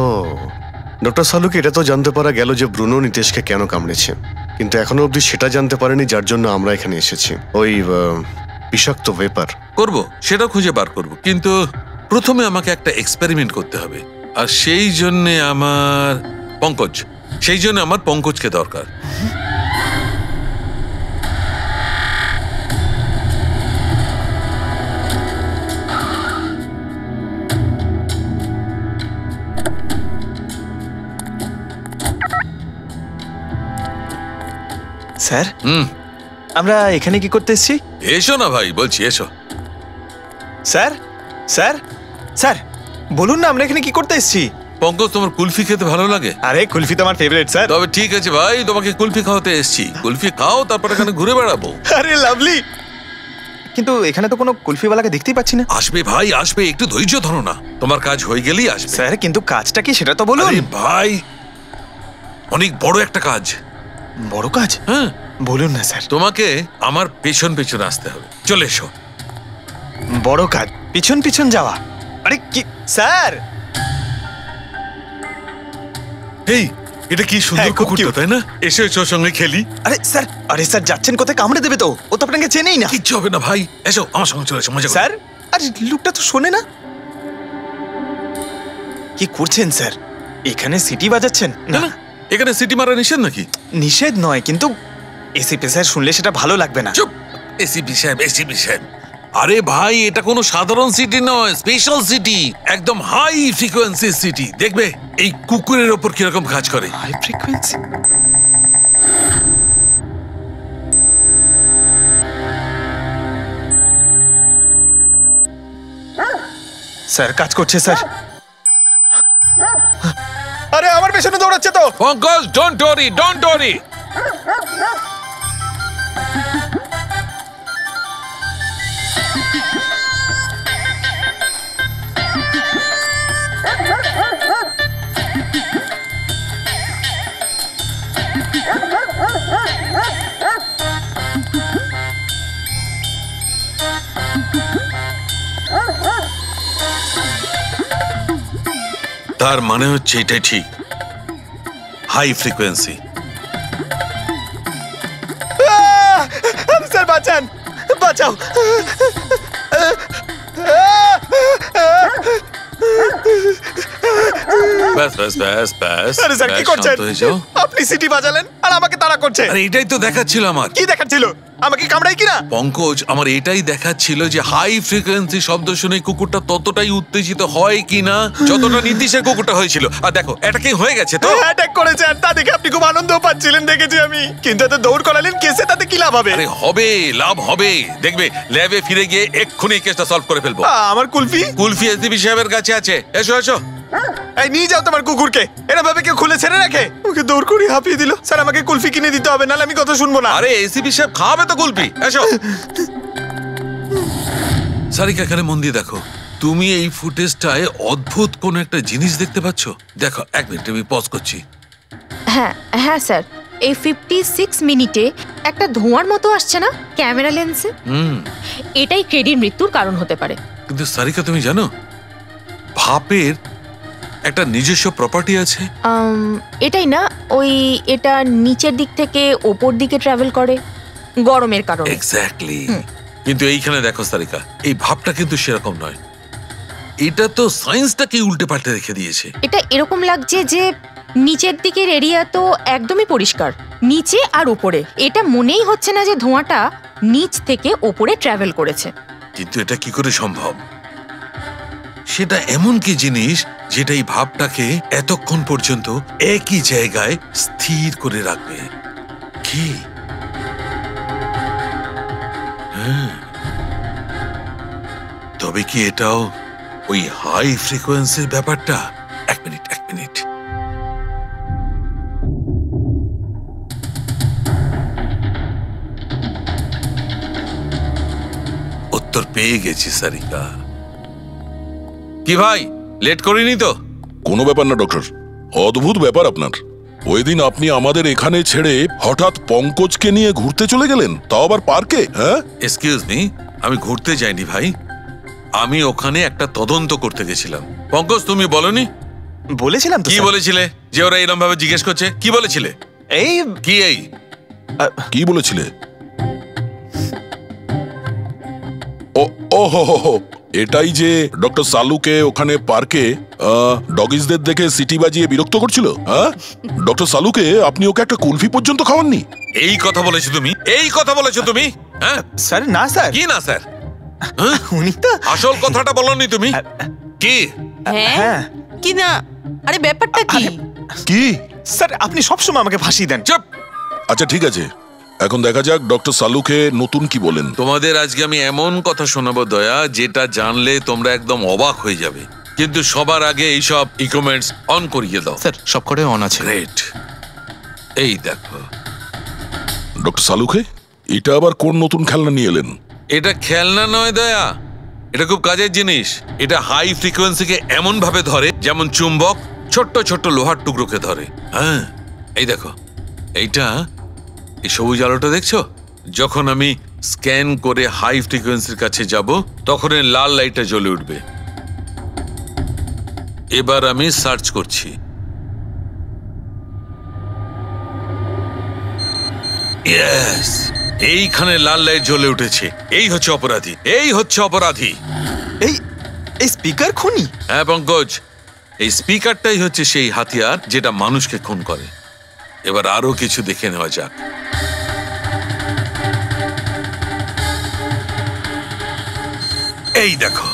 ডক্টর সালুকে এটা তো জানতে পারা গেল যে ব্রুনো নিতেশকে কেন কামড়েছে, কিন্তু এখনো অবধি সেটা জানতে পারেনি যার জন্য আমরা এখানে এসেছি। ওই বিষাক্ত ভেপার করব, সেটা খুঁজে বার করব, কিন্তু প্রথমে আমাকে একটা এক্সপেরিমেন্ট করতে হবে। আর সেই জন্য আমার পঙ্কজকে দরকার। স্যার আমরা এখানে কি করতে এসেছি? এসো না ভাই, বলছি এসো। স্যার স্যার স্যার বলুন না আমরা এখানে কি করতে এসেছি? পঙ্কজ, তোমার কুলফি খেতে ভালো লাগে? আরে কুলফি তো আমার ফেভারিট স্যার। তবে ঠিক আছে ভাই, তোমাকে কুলফি খাওয়াতে এসেছি। কুলফি খাও, তারপর এখানে ঘুরে বেড়াবো। আরে লাভলি, কিন্তু এখানে তো কোনো কুলফিওয়ালাকে দেখতেই পাচ্ছি না। আসবে ভাই আসবে, একটু ধৈর্য ধরো না, তোমার কাজ হয়ে গেলেই আসবে। স্যার কিন্তু কাজটা কি সেটা তো বলুন। আরে ভাই, অনেক বড় একটা কাজ। বড় কাজ? হ্যাঁ বলুন না স্যার। তোমাকে আমার পেছন পেছন আসতে হবে। চলে এসো। বড় কাজ? পিছন পিছন যাওয়া? আরে কি স্যার! এই এটা কি সুন্দর কুকুরটা, তাই না? এসো এসো, সঙ্গে খেলি। আরে স্যার যাচ্ছেন কোথায়? কামড়ে দেবে তো, ও তো আপনাকে চেনেই না। কিচ্ছু হবে না ভাই, এসো আমার সঙ্গে চলে এসো, মজা করো। স্যার আরে লোকটা তো শোনে না। কি করছেন স্যার? এখানে সিটি বাজাচ্ছেন? না, এখানে সিটি মারা নিষেধ নাকি? নিষেধ নয়, কিন্তু এসিপি স্যার শুনলে সেটা ভালো লাগবে না। চুপ, এসিপি সাহেব। আরে ভাই, এটা কোনো সাধারণ সিটি নয়, স্পেশাল সিটি, একদম হাই ফ্রিকোয়েন্সি সিটি। দেখবে এই কুকুরের ওপর কিরকম কাজ করে। High frequency? স্যার কাজ করছে স্যার। আরে আমার পেছনে দৌড়াচ্ছে তো। Pankaj, don't worry. তার মানে হচ্ছে এটাই ঠিক, হাই ফ্রিকোয়েন্সি। স্যার বাঁচান, বাঁচাও। ব্যাস ব্যাস ব্যাস ব্যাস আরে স্যার কি ব্যাস, করছেন? শান্ত হয়ে যাও। আপনি সিটি বাজালেন আর আমাকে তাড়া করছেন। আরে এটাই তো দেখাচ্ছিল আমার। কি দেখাচ্ছিল? আমাকে কামড়াই কিনা? পঙ্কজ, আমার এটাই দেখাচ্ছিল যে হাই ফ্রিকোয়েন্সি শব্দ শুনে কুকুরটা ততটাই উত্তেজিত হয় কিনা যতটা নীতিশের কুকুরটা হয়েছিল। আর দেখো এটা কি হয়ে গেছে তো। অ্যাটাক করেছে আর তা দেখে আপনি খুব আনন্দ পাচ্ছিলেন দেখেছি আমি, কিন্তু এত দৌড় করালেন কেসে, তাতে কি লাভ হবে? আরে হবে, লাভ হবে, দেখবে ল্যাবে ফিরে গিয়ে এক্ষুনি কেসটা সলভ করে ফেলবো। আমার কুলফি? কুলফি এসডিপি সাহেবের কাছে আছে, এসো এসো। এই নিয়ে যাও তোমার কুকুরকে, এরা ভাবে কেউ খুলে ছেড়ে রাখে? ওকে দৌড় করে হাঁপিয়ে দিল। স্যার আমাকে কুলফি কিনে দিতে হবে, নাহলে আমি কথা শুনবো না। আরে এসিপি সাহেব খাওয়াবে তো কুলফি, এসো। সারিকা এখানে মন দিয়ে দেখো, তুমি এই ফুটেজটায় অদ্ভুত কোন একটা জিনিস দেখতে পাচ্ছ? দেখো এক মিনিট, আমি পজ করছি। হ্যাঁ হ্যাঁ স্যার, এই 56 মিনিটে একটা ধোঁয়ার মতো আসছে না ক্যামেরা লেন্সে? এটাই কেডির মৃত্যুর কারণ হতে পারে। কিন্তু সারিকা তুমি জানো ভাপের একটা নিজস্ব প্রপার্টি আছে? এটাই না, ওই এটা নিচের দিক থেকে ওপর দিকে ট্রাভেল করে গরমের কারণে। এক্স্যাক্টলি। কিন্তু এইখানে দেখো সারিকা, এই ভাবটা কিন্তু সেরকম নয়, এটা তো সায়েন্সটাকে উল্টে পাল্টে রেখে দিয়েছে। এটা এরকম লাগছে যে নিচের দিকের এরিয়া তো একদমই পরিষ্কার, নিচে আর উপরে এটা মনেই হচ্ছে না যে ধোঁয়াটা নিচ থেকে ওপরে ট্রাভেল করেছে। কিন্তু এটা কি করে সম্ভব? সেটা এমন কি জিনিস যেটা এই ভাবটাকে এতক্ষণ পর্যন্ত একই জায়গায় স্থির করে রাখবে? কি? তবে কি এটাও ওই হাই ফ্রিকোয়েন্সির ব্যাপারটা? এক মিনিট এক মিনিট। উত্তর পেয়ে গেছি সারিকা। কি ভাই, লেট করিনি তো? কোনো ব্যাপার না ডক্টর, অদ্ভুত ব্যাপার আপনার। ওই দিন আপনি আমাদের এখানে ছেড়ে হঠাৎ পঙ্কজকে নিয়ে ঘুরতে চলে গেলেন, তাও আবার পার্কে। হ্যাঁ, এক্সকিউজ মি, আমি ঘুরতে যাইনি ভাই, আমি ওখানে একটা তদন্ত করতে গেছিলাম। পঙ্কজ তুমি বলনি? বলেছিলাম তো। কি বলেছিলে যে ওরা এরকম ভাবে জিজ্ঞেস করছে? কি বলেছিলে? এই কি এই কি বলেছিলে? ও হো হো হো, এটাই যে ডক্টর সালুকে ওখানে পার্কে ডগিসদের দেখে সিটি বাজিয়ে বিরক্ত করছিল। হ্যাঁ, ডক্টর সালুকে আপনি ওকে একটা কুলফি পর্যন্ত খাওয়াননি? এই কথা বলেছো তুমি? এই কথা বলেছো তুমি? হ্যাঁ স্যার। না স্যার। কি না স্যার? উনি তো আসল কথাটা বলনি তুমি। কি? হ্যাঁ কি না? আরে ব্যাপারটা কি? কি স্যার, আপনি সবসময় আমাকে ফাঁসি দেন। চুপ। আচ্ছা ঠিক আছে, এখন দেখা যাক ডক্টর সালুকে নতুন কি বলেন। তোমাদের আজকে আমি এমন কথা শোনাবো দয়া, যেটা জানলে তোমরা একদম অবাক হয়ে যাবে, কিন্তু সবার আগে এইসব ইকুইপমেন্টস অন করিয়ে দাও। স্যার সব করে অন আছে। গ্রেট। এই দেখো ডক্টর সালুকে, এটা আবার কোন নতুন খেলনা নিয়ে এলেন? এটা খেলনা নয় দয়া, এটা খুব কাজের জিনিস। এটা হাই ফ্রিকোয়েন্সিকে এমন ভাবে ধরে যেমন চুম্বক ছোট্ট ছোট্ট লোহার টুকরোকে ধরে। হ্যাঁ এই দেখো, এইটা এই সবুজ আলোটা দেখছো? যখন আমি স্ক্যান করে হাই ফ্রিকোয়েন্সির কাছে যাব তখন এই লাল লাইটটা জ্বলে উঠবে। এবার আমি সার্চ করছি। ইয়েস, এইখানে লাল লাইট জ্বলে উঠেছে। এই হচ্ছে অপরাধী, এই হচ্ছে অপরাধী। এই স্পিকার খুনি? হ্যাঁ পঙ্কজ, এই স্পিকারটাই হচ্ছে সেই হাতিয়ার যেটা মানুষকে খুন করে। এবার আরো কিছু দেখে নেওয়া যাক। এই দেখো,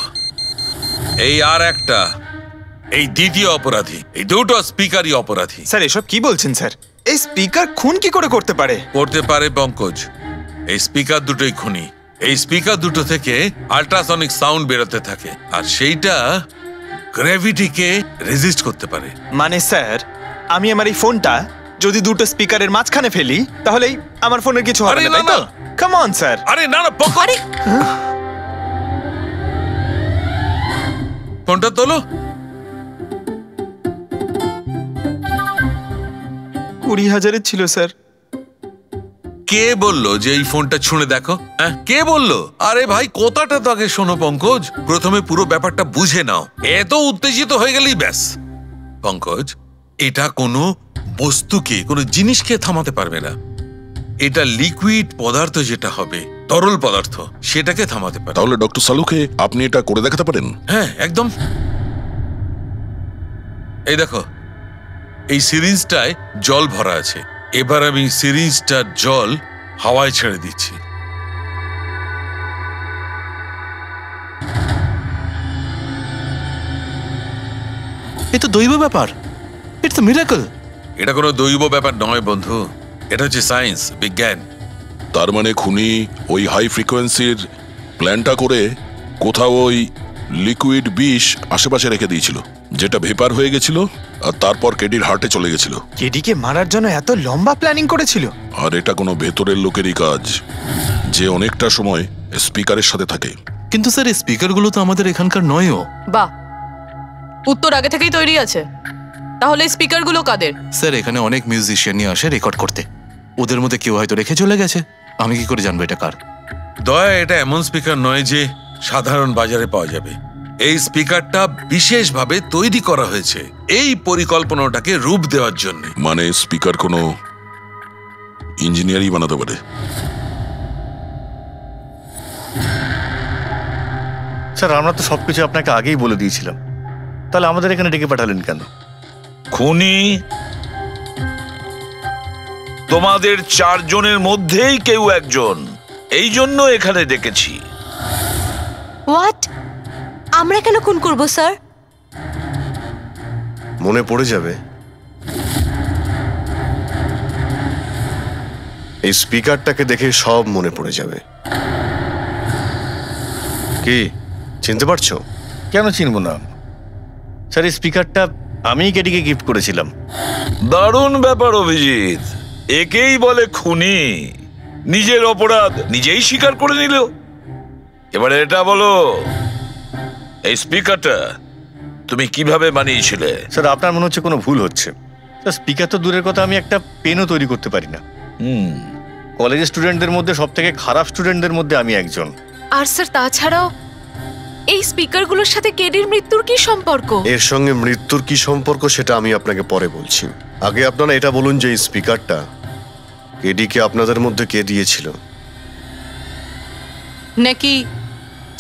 এই আর একটা, এই দ্বিতীয় অপরাধী। এই দুটো স্পিকারই অপরাধী। স্যার এসব কি বলছেন স্যার? এই স্পিকার খুন কি করে করতে পারে? করতে পারে পঙ্কজ, এই স্পিকার দুটোই খুনি। এই স্পিকার দুটো থেকে আল্ট্রাসনিক সাউন্ড বেরোতে থাকে, আর সেইটা গ্র্যাভিটিকে রেজিস্ট করতে পারে। মানে স্যার, আমি আমার এই ফোনটা যদি দুটো স্পিকারের মাঝখানে ফেলি তাহলেই আমার ফোনের কিছু হবে না, তাই তো? Come on sir. আরে না না পঙ্কজ, ফোনটা তোলো। 20,000-এর ছিল স্যার। কে বললো যে এই ফোনটা ছুঁড়ে দেখো? হ্যাঁ কে বললো? আরে ভাই কথাটা তো আগে শোনো পঙ্কজ, প্রথমে পুরো ব্যাপারটা বুঝে নাও। এত উত্তেজিত হয়ে গেলেই ব্যাস। পঙ্কজ, এটা কোনো বস্তুকে, কোনো জিনিসকে থামাতে পারবে না। এটা লিকুইড পদার্থ, যেটা হবে তরল পদার্থ, সেটাকে থামাতে পারে। তাহলে ডক্টর সালুকে আপনি এটা করে দেখাতে পারেন? হ্যাঁ একদম। এই দেখো, এই সিরিঞ্জটায় জল ভরা আছে। এবার আমি সিরিঞ্জটার জল হাওয়ায় ছেড়ে দিচ্ছি। এ তো দৈব ব্যাপার, ইটস আ মিরাকল। এটা কোনো দৈব ব্যাপার নয় বন্ধু, এটা হচ্ছে সায়েন্স, বিজ্ঞান। তার মানে খুনি ওই হাই ফ্রিকোয়েন্সির প্ল্যানটা করে কোথাও ওই লিকুইড বিষ আশেপাশে রেখে দিয়েছিল, যেটা ভেপার হয়ে গেছিল আর তারপর কেডির হার্টে চলে গেছিল। কেডিকে মারার জন্য এত লম্বা প্ল্যানিং করেছিল? আর এটা কোনো ভেতরের লোকেরই কাজ, যে অনেকটা সময় স্পিকারের সাথে থাকে। কিন্তু স্যার এই স্পিকারগুলো তো আমাদের এখানকার নয়ও। বাহ, উত্তর আগে থেকেই তৈরি আছে। তাহলে স্পিকারগুলো কাদের? স্যার এখানে অনেক মিউজিশিয়ানই আসে রেকর্ড করতে, ওদের মধ্যে কেউ হয়তো রেখে চলে গেছে। আমি কি করে জানবো এটা কার? দয়া, এটা এমন স্পিকার নয় যে সাধারণ বাজারে পাওয়া যাবে। এই স্পিকারটা বিশেষভাবে তৈরি করা হয়েছে এই পরিকল্পনাটাকে রূপ দেওয়ার জন্য। মানে স্পিকার কোনো ইঞ্জিনিয়ারই বানাতে পারে? স্যার আমরা তো সবকিছু আপনাকে আগেই বলে দিয়েছিলাম, তাহলে আমাদের এখানে ডেকে পাঠালেন কেন? খুনি তোমাদের 4 জনের মধ্যেই কেউ একজন, এই জন্য এখানে ডেকেছি। হোয়াট? আমরা কেন খুন করব স্যার? মনে পড়ে যাবে, এই স্পিকারটাকে দেখে সব মনে পড়ে যাবে। কি চিনতে পারছো? কেন চিনব না স্যার, এই স্পিকারটা আমিই কেডিকে গিফট করেছিলাম। দারুণ ব্যাপার অভিজিৎ, একেই বলে খুনি। নিজের অপরাধ নিজেই স্বীকার করে নিল। এবারে এটা বলো, এই স্পিকারটা তুমি কিভাবে বানিয়েছিলে? স্যার আপনার মনে হচ্ছে কোনো ভুল হচ্ছে। স্যার স্পিকার তো দূরের কথা, আমি একটা পেনও তৈরি করতে পারি না। কলেজের স্টুডেন্টদের মধ্যে সব থেকে খারাপ স্টুডেন্টদের মধ্যে আমি একজন। আর স্যার তাছাড়াও এই স্পিকারগুলোর সাথে কেডির মৃত্যুর কি সম্পর্ক? এর সঙ্গে মৃত্যুর কি সম্পর্ক সেটা আমি আপনাকে পরে বলছি। আগে আপনারা এটা বলুন যে এই স্পিকারটা কেডিকে আপনাদের মধ্যে কে দিয়েছিল? নাকি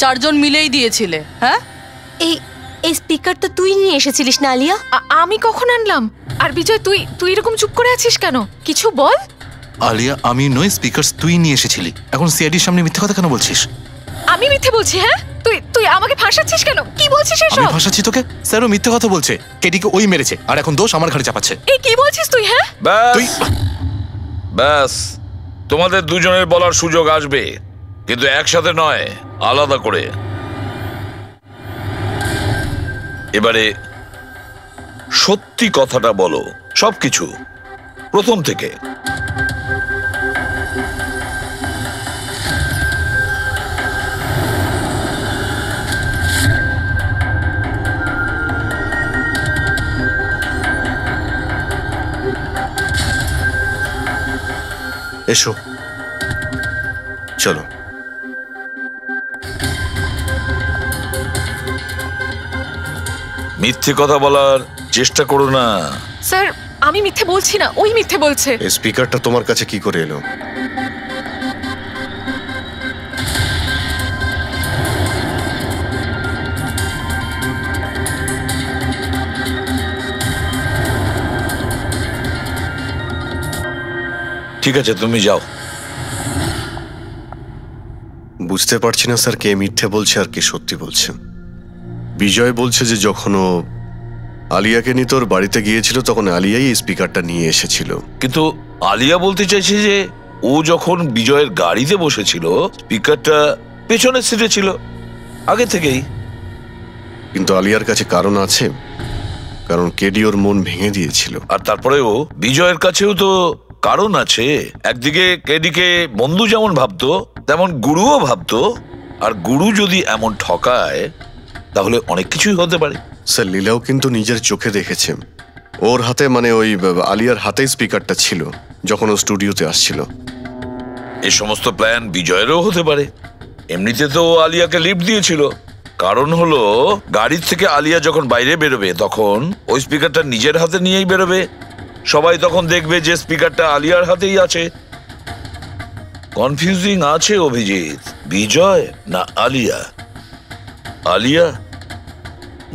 4 জন মিলেই দিয়েছিলে? হ্যাঁ, এই স্পিকার তো তুই নিয়ে এসেছিলিস না আলিয়া? আমি কখন আনলাম? আর বিজয়, তুই এরকম চুপ করে আছিস কেন? কিছু বল। আলিয়া, আমি নই, স্পিকার তুই নিয়ে এসেছিলি। এখন সিআইডির সামনে মিথ্যা কথা কেন বলছিস? আমি মিথ্যে বলছি? হ্যাঁ, তুই আমাকে ফাঁসাচ্ছিস কেন? কি বলছিস এসব? আমি ফাঁসাচ্ছি তোকে? স্যারও মিথ্যা কথা বলছে, কেডিকে ওই মেরেছে আর এখন দোষ আমার ঘাড়ে চাপাচ্ছে। এই কি বলছিস তুই? হ্যাঁ, ব্যাস, তোমাদের দুজনের বলার সুযোগ আসবে, কিন্তু একসাথে নয়, আলাদা করে। এবারে সত্যি কথাটা বলো, সবকিছু প্রথম থেকে। এসো, চলো। মিথ্যে কথা বলার চেষ্টা করো না। স্যার আমি মিথ্যে বলছি না, ওই মিথ্যে বলছে। এই স্পিকারটা তোমার কাছে কি করে এলো? ঠিক আছে, তুমি যাও। বুঝতে পারছি না স্যার, কে মিথ্যে বলছে আর কে সত্যি বলছে। বিজয় বলছে যে যখন ও আলিয়াকে নিয়ে তোর বাড়িতে গিয়েছিল তখন আলিয়াই এই স্পিকারটা নিয়ে এসেছিল। কিন্তু আলিয়া বলতে চাইছে যে ও যখন বিজয়ের গাড়িতে বসেছিল স্পিকারটা পেছনের সিটে ছিল আগে থেকেই। কিন্তু আলিয়ার কাছে কারণ আছে, কারণ কেডি ওর মন ভেঙে দিয়েছিল। আর তারপরেও বিজয়ের কাছেও তো কারণ আছে। একদিকে কেডিকে বন্ধু যেমন ভাবতো তেমন গুরুও ভাবতো, আর গুরু যদি এমন ঠকায় তাহলে অনেক কিছুই হতে পারে। স্যার লীলাও কিন্তু নিজের চোখে দেখেছে, ওর হাতে মানে ওই আলিয়ার হাতেই স্পিকারটা ছিল যখন ও স্টুডিওতে আসছিল। এই সমস্ত প্ল্যান বিজয়েরও হতে পারে। এমনিতে তো আলিয়াকে লিফট দিয়েছিল, কারণ হলো গাড়ির থেকে আলিয়া যখন বাইরে বেরোবে তখন ওই স্পিকারটা নিজের হাতে নিয়েই বেরোবে। সবাই তখন দেখবে যে স্পিকারটা আলিয়ার হাতেই আছে। কনফিউজিং আছে অভিজিৎ, বিজয় না আলিয়া, আলিয়া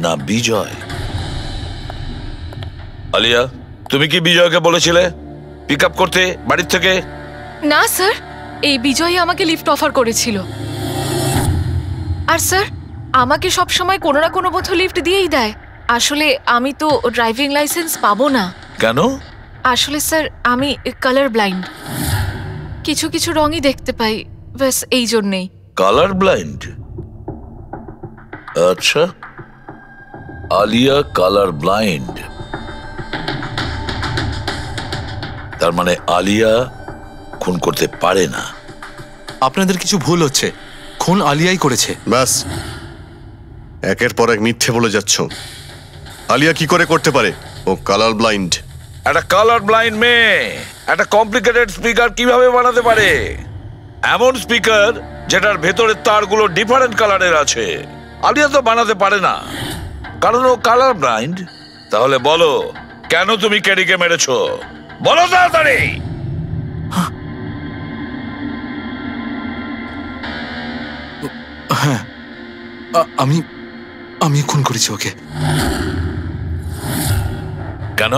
না বিজয়। আলিয়া, তুমি কি বিজয়কে বলেছিলে পিক আপ করতে বাড়ির থেকে? না স্যার, এই বিজয়ই আমাকে লিফট অফার করেছিল। আর স্যার, আমাকে সব সময় কোনো না কোনো মতো লিফট দিয়েই দেয়। আসলে আমি তো ড্রাইভিং লাইসেন্স পাবো না। কেন? আসলে স্যার, আমি কালার ব্লাইন্ড, কিছু কিছু রঙই দেখতে পাই, ব্যাস এই জন্যেই। Colour blind? আচ্ছা, আলিয়া কালার ব্লাইন্ড। তার মানে আলিয়া খুন করতে পারে না। আপনাদের কিছু ভুল হচ্ছে, খুন আলিয়াই করেছে। ব্যাস, একের পর এক মিথ্যে বলে যাচ্ছ। আলিয়া কি করে করতে পারে? ও কালার ব্লাইন্ড। একটা কালার ব্লাইন্ড মেয়ে একটা কমপ্লিকেটেড স্পিকার কিভাবে বানাতে পারে? এমন স্পিকার যেটার ভেতরের তারগুলো ডিফারেন্ট কালারের আছে। আলিয়া তো বানাতে পারে না, কারণ ও কালার ব্লাইন্ড। তাহলে বলো, কেন তুমি কেডিকে মেরেছো? বলো তাড়াতাড়ি। হ্যাঁ, আমি আমি খুন করেছি ওকে। কেন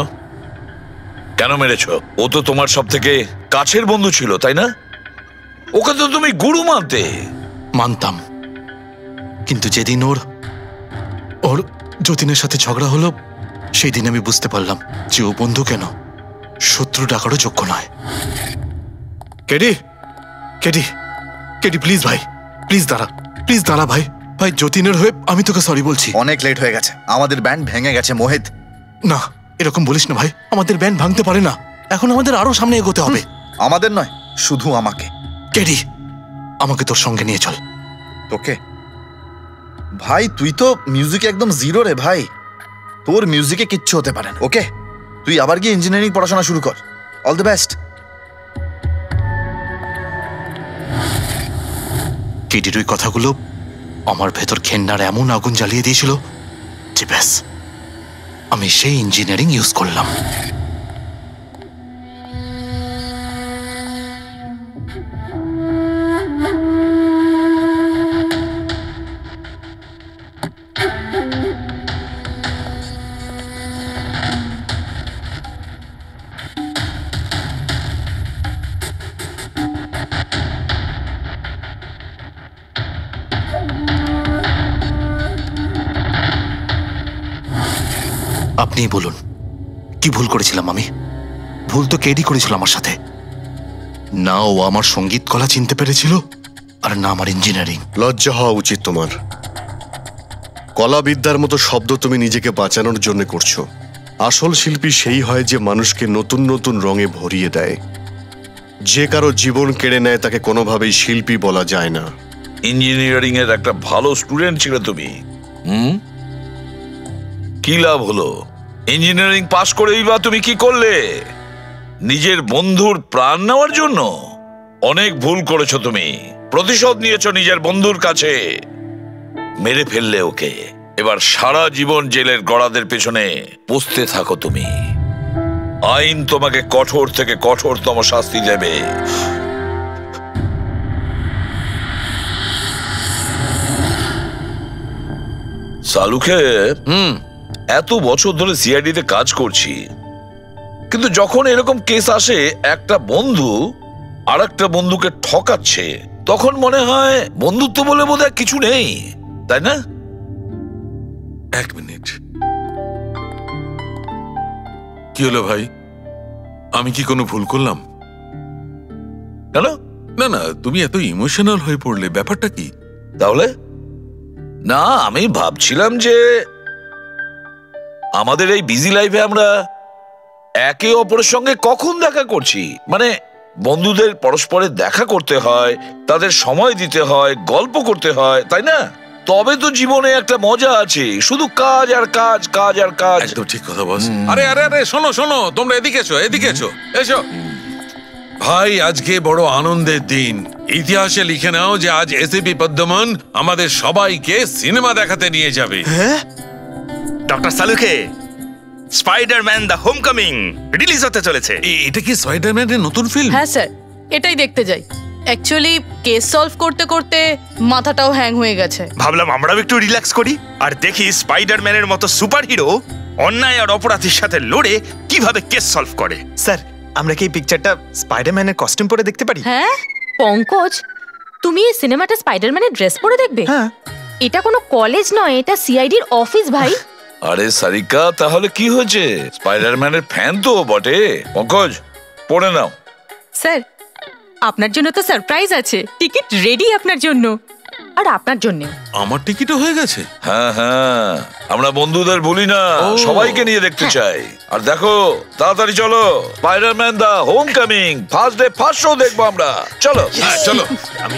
কেন মেরেছো? ও তো তোমার সব থেকে কাছের বন্ধু ছিল, তাই না? ওকে তো তুমি গুরু মানতে। মানতাম, কিন্তু যেদিন ওর যতীনের সাথে ঝগড়া হলো, সেই দিন আমি বুঝতে পারলাম যে ও বন্ধু কেন শত্রু ডাকারও যোগ্য নয়। কেডি কেডি কেডি, প্লিজ ভাই, প্লিজ দাঁড়া ভাই। ভাই, যতীনের হয়ে আমি তোকে সরি বলছি। অনেক লেট হয়ে গেছে, আমাদের ব্যান্ড ভেঙে গেছে মোহিত। না, এরকম বলিস না ভাই, আমাদের ব্যান্ড ভাঙতে পারে না। এখন আমাদের আরো সামনে এগোতে হবে। আমাদের নয়, শুধু আমাকে। কেডি, আমাকে তোর সঙ্গে নিয়ে চল। তোকে? ভাই, তুই তো মিউজিকে একদম জিরো রে ভাই। তোর মিউজিকে কিচ্ছু হতে পারে না। ওকে, তুই আবার গিয়ে ইঞ্জিনিয়ারিং পড়াশোনা শুরু কর। All the best. কেডির ওই কথাগুলো আমার ভেতর ঘেন্নার এমন আগুন জ্বালিয়ে দিয়েছিল যে ব্যাস, আমি সেই ইঞ্জিনিয়ারিং ইউজ করলাম। আপনিই বলুন, কি ভুল করেছিলাম আমি? ভুল তো কেডি করেছিল আমার সাথে। না ও আমার সঙ্গীত কলা চিনতে পেরেছিল, আর না আমার ইঞ্জিনিয়ারিং। লজ্জা হওয়া উচিত তোমার। কলাবিদ্যার মতো শব্দ তুমি নিজেকে বাঁচানোর জন্য করছো। আসল শিল্পী সেই হয় যে মানুষকে নতুন নতুন রঙে ভরিয়ে দেয়। যে কারো জীবন কেড়ে নেয় তাকে কোনোভাবেই শিল্পী বলা যায় না। ইঞ্জিনিয়ারিং এর একটা ভালো স্টুডেন্ট ছিল তুমি। কি লাভ হলো? ইঞ্জিনিয়ারিং পাশ করেই বা তুমি কি করলে? নিজের বন্ধুর প্রাণ নেওয়ার জন্য? অনেক ভুল করেছো তুমি। প্রতিশোধ নিয়েছো নিজের বন্ধুর কাছে। মেরে ফেললে ওকে। এবার সারা জীবন জেলের গড়াদের পেছনে পৌঁছতে থাকো তুমি। আইন তোমাকে কঠোর থেকে কঠোরতম শাস্তি দেবে। সালুকে এত বছর ধরে সিআইডি তে কাজ করছি, কিন্তু যখন এরকম কেস আসে একটা বন্ধু আর একটা বন্ধুকে ঠকাচ্ছে, তখন মনে হয় বন্ধুত্ব বলে বোধহয় কিছু নেই, তাই না? এক মিনিট, কি হলো ভাই? আমি কি কোনো ভুল করলাম? কেন? না না, তুমি এত ইমোশনাল হয়ে পড়লে, ব্যাপারটা কি? তাহলে না, আমি ভাবছিলাম যে আমাদের এই বিজি লাইফে আমরা একে অপরের সঙ্গে কখন দেখা করছি। মানে বন্ধুদের পরস্পরের দেখা করতে হয়, তাদের সময় দিতে হয়, গল্প করতে হয়, তাই না? তবে তো জীবনে একটা মজা আছে। শুধু কাজ আর কাজ, কাজ আর কাজ। একদম ঠিক কথা বস। আরে আরে আরে, শোনো শোনো, তোমরা এদিকে এসো, এদিকে এসো, এসো। ভাই, আজকে বড় আনন্দের দিন। ইতিহাসে লিখে নাও যে আজ এসিপি পদ্মমন আমাদের সবাইকে সিনেমা দেখাতে নিয়ে যাবে। হ্যাঁ, ডক্টর সালুকে স্পাইডারম্যান দ্য হোমকামিং রিলিজ হতে চলেছে। এটা কি স্পাইডারম্যানের নতুন ফিল্ম? হ্যাঁ স্যার, এটাই দেখতে যাই। অ্যাকচুয়ালি কেস সলভ করতে করতে মাথাটাও হ্যাং হয়ে গেছে। ভাবলাম আমরাও একটু রিল্যাক্স করি আর দেখি স্পাইডারম্যানের মতো সুপারহিরো অন্যায় আর অপরাধের সাথে লড়ে কিভাবে কেস সলভ করে। স্যার আমরা কি এই পিকচারটা স্পাইডারম্যানের কস্টিউম পরে দেখতে পারি? হ্যাঁ পঙ্কজ, তুমি এই সিনেমাটা স্পাইডারম্যানের ড্রেস পরে দেখবে? হ্যাঁ। এটা কোনো কলেজ নয়, এটা সিআইডির অফিস ভাই। আরে সারিকা, তাহলে কি হয়েছে? স্পাইডারম্যানের ফ্যান তো বটে। পঙ্কজ, পড়ে নাও। স্যার আপনার জন্য তো সারপ্রাইজ আছে, টিকিট রেডি আপনার জন্য আর আপনার জন্য। আমার টিকিটও হয়ে গেছে? হ্যাঁ হ্যাঁ, আমরা বন্ধুদের ভুলি না, ও। সবাইকে নিয়ে দেখতে চাই। আর দেখো, তাড়াতাড়ি চলো, Spider Man the homecoming first day first show দেখবো আমরা। চলো। হ্যাঁ চলো। আমি